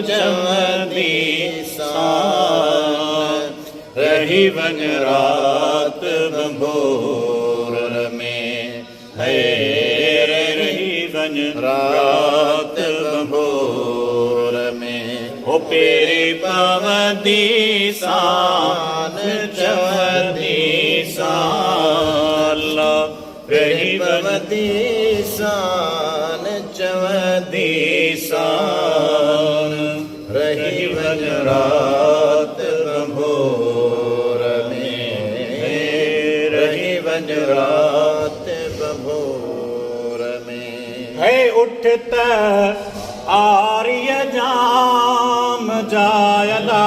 चवंदी सान रही वञ रात भंभोर में है रही वञ रात भंभोर में हो पेरे पवंदी सान चवंदी सान रही पवंदी सान चवंदी सान रही वञ रात भंभोर में रही वञ रात भंभोर में है उठत आर्य जाम जायदा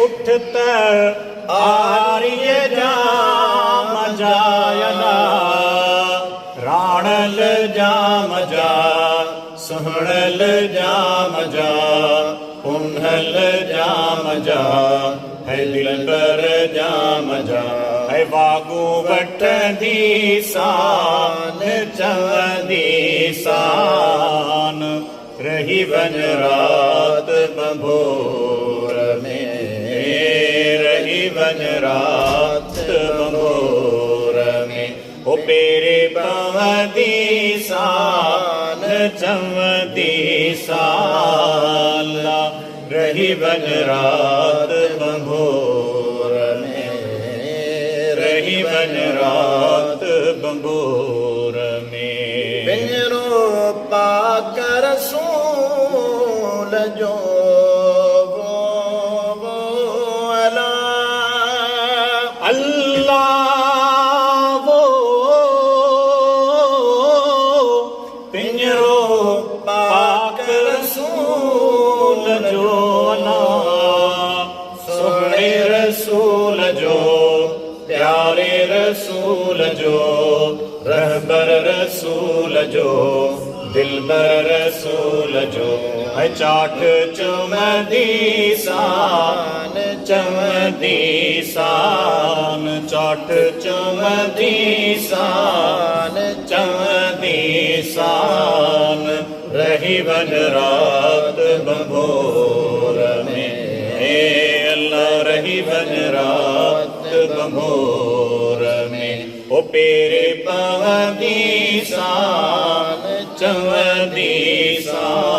उठत आर्य जाम जायदा राणल जाम जा सुहणल जाम जा पुन्हल जाम जा है दिलबर जाम जा है बागू वठंदी सान चवंदी सान रही वञ रात भंभोर में रही वञ रात भंभोर में ओ पेरे पवंदी सान चवंदी सान रही वञ रात भंभोर में रही वञ रात भंभोर में पिंजरो पाक रसूल जो पिंजरो पाक रसूल जो सोहणे रसूल जो प्यारे रसूल जो रहबर रसूल जो दिलबर रसूल जो है चाट चुमदी सान चवंदी सान चाट चुमदी सान चवंदी सान रही वञ रात भंभोर में अल्लाह रही वञ रात भंभोर में ओ पेरे पवंदी सान चवंदी सान